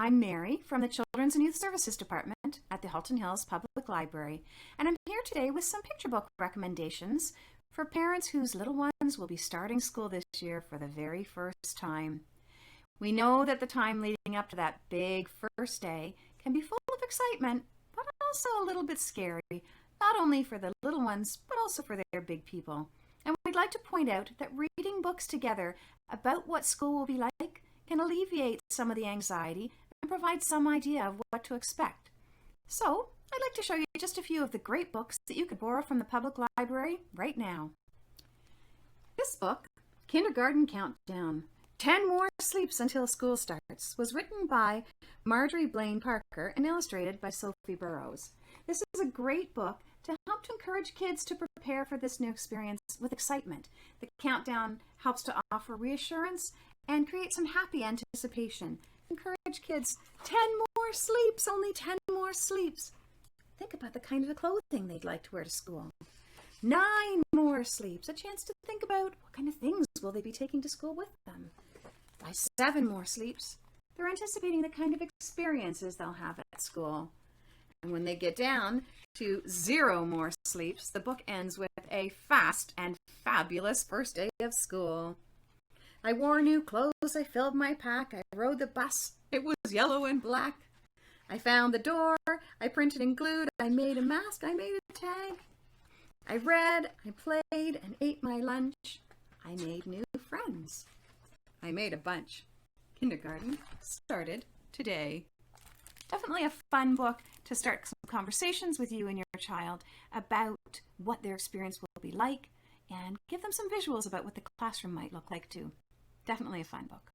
I'm Mary from the Children's and Youth Services Department at the Halton Hills Public Library, and I'm here today with some picture book recommendations for parents whose little ones will be starting school this year for the very first time. We know that the time leading up to that big first day can be full of excitement, but also a little bit scary, not only for the little ones, but also for their big people. And we'd like to point out that reading books together about what school will be like can alleviate some of the anxiety and provide some idea of what to expect. So, I'd like to show you just a few of the great books that you could borrow from the public library right now. This book, Kindergarten Countdown, 10 More Sleeps Until School Starts, was written by Marjorie Blaine Parker and illustrated by Sophie Burrows. This is a great book to help to encourage kids to prepare for this new experience with excitement. The countdown helps to offer reassurance and create some happy anticipation. Encourage kids, 10 more sleeps, only 10 more sleeps. Think about the kind of clothing they'd like to wear to school. 9 more sleeps, a chance to think about what kind of things will they be taking to school with them. By 7 more sleeps, they're anticipating the kind of experiences they'll have at school. And when they get down to 0 more sleeps, the book ends with a fast and fabulous first day of school. I wore new clothes, I filled my pack, I rode the bus, it was yellow and black. I found the door, I printed and glued, I made a mask, I made a tag. I read, I played, and ate my lunch. I made new friends. I made a bunch. Kindergarten started today. Definitely a fun book to start some conversations with you and your child about what their experience will be like and give them some visuals about what the classroom might look like too. Definitely a fun book.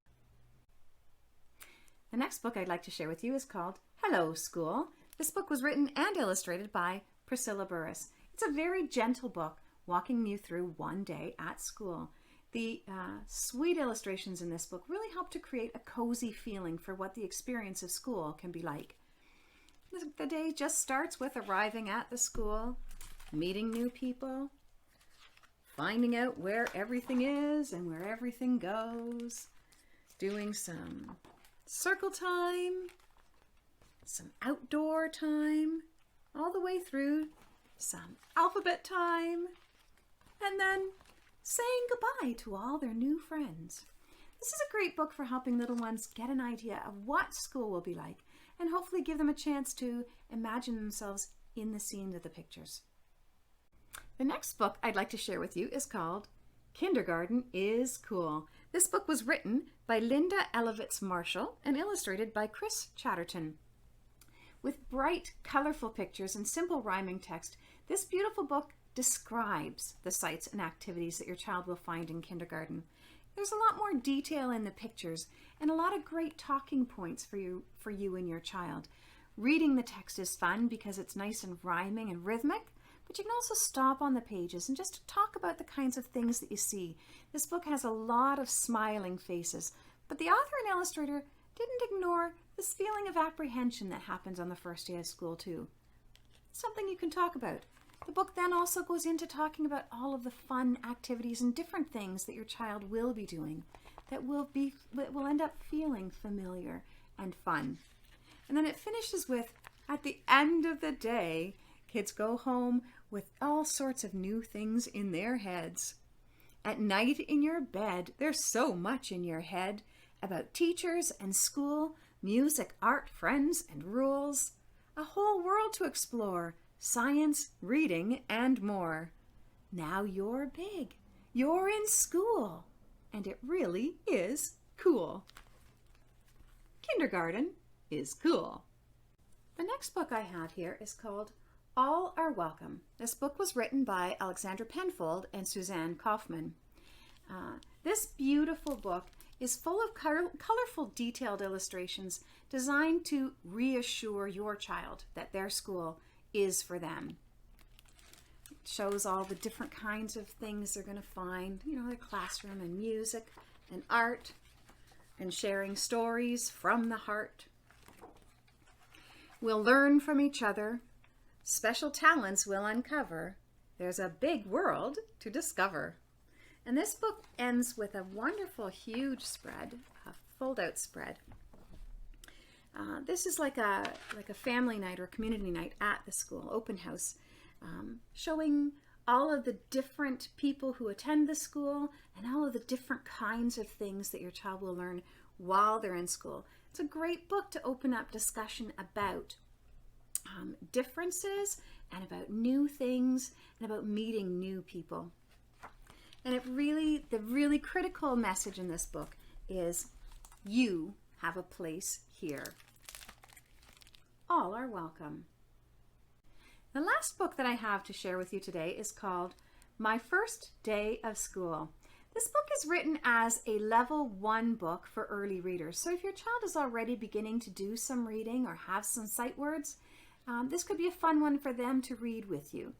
The next book I'd like to share with you is called Hello School. This book was written and illustrated by Priscilla Burris. It's a very gentle book walking you through one day at school. The sweet illustrations in this book really help to create a cozy feeling for what the experience of school can be like. The day just starts with arriving at the school, meeting new people, finding out where everything is and where everything goes, doing some circle time, some outdoor time, all the way through some alphabet time, and then saying goodbye to all their new friends. This is a great book for helping little ones get an idea of what school will be like and hopefully give them a chance to imagine themselves in the scenes of the pictures. The next book I'd like to share with you is called Kindergarten is Cool. This book was written by Linda Elovitz Marshall and illustrated by Chris Chatterton. With bright, colorful pictures and simple rhyming text, this beautiful book describes the sights and activities that your child will find in kindergarten. There's a lot more detail in the pictures and a lot of great talking points for you and your child. Reading the text is fun because it's nice and rhyming and rhythmic, but you can also stop on the pages and just talk about the kinds of things that you see. This book has a lot of smiling faces, but the author and illustrator didn't ignore this feeling of apprehension that happens on the first day of school too. It's something you can talk about. The book then also goes into talking about all of the fun activities and different things that your child will be doing that will end up feeling familiar and fun. And then it finishes with, at the end of the day, kids go home with all sorts of new things in their heads. At night in your bed, there's so much in your head about teachers and school, music, art, friends, and rules. A whole world to explore, science, reading, and more. Now you're big. You're in school. And it really is cool. Kindergarten is cool. The next book I have here is called All Are Welcome. This book was written by Alexandra Penfold and Suzanne Kaufman. This beautiful book is full of colorful, detailed illustrations designed to reassure your child that their school is for them. It shows all the different kinds of things they're going to find, their classroom and music and art and sharing stories from the heart. We'll learn from each other. Special talents we'll uncover. There's a big world to discover. And this book ends with a wonderful, huge spread, a fold-out spread. This is like a family night or community night at the school, open house, showing all of the different people who attend the school and all of the different kinds of things that your child will learn while they're in school. It's a great book to open up discussion about differences and about new things and about meeting new people. And the really critical message in this book is you have a place here. All are welcome. The last book that I have to share with you today is called My First Day of School. This book is written as a level 1 book for early readers. So if your child is already beginning to do some reading or have some sight words, this could be a fun one for them to read with you.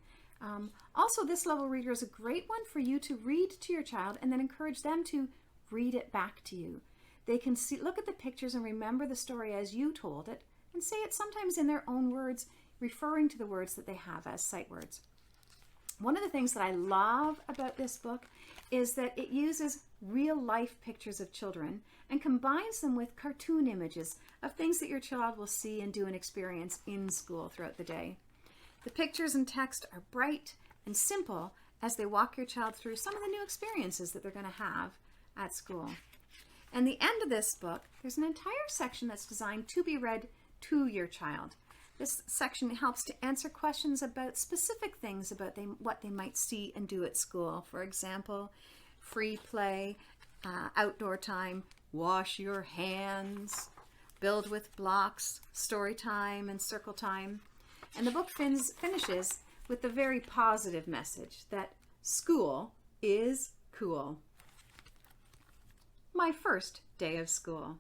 Also, this level reader is a great one for you to read to your child and then encourage them to read it back to you. They can look at the pictures and remember the story as you told it and say it sometimes in their own words, referring to the words that they have as sight words. One of the things that I love about this book is that it uses real life pictures of children and combines them with cartoon images of things that your child will see and do and experience in school throughout the day. The pictures and text are bright and simple as they walk your child through some of the new experiences that they're going to have at school. And the end of this book, there's an entire section that's designed to be read to your child. This section helps to answer questions about specific things about what they might see and do at school. For example, free play, outdoor time, wash your hands, build with blocks, story time, and circle time. And the book finishes with the very positive message that school is cool. My first day of school.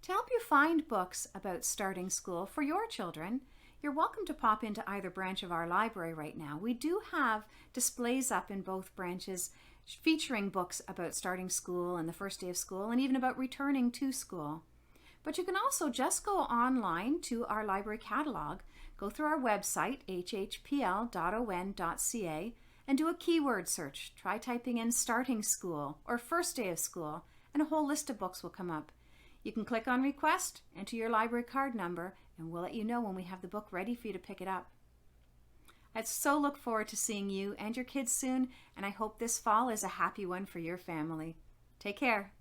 To help you find books about starting school for your children, you're welcome to pop into either branch of our library right now. We do have displays up in both branches featuring books about starting school and the first day of school and even about returning to school. But you can also just go online to our library catalog, go through our website, hhpl.on.ca, and do a keyword search. Try typing in starting school or first day of school, and a whole list of books will come up. You can click on request, enter your library card number, and we'll let you know when we have the book ready for you to pick it up. I so look forward to seeing you and your kids soon, and I hope this fall is a happy one for your family. Take care.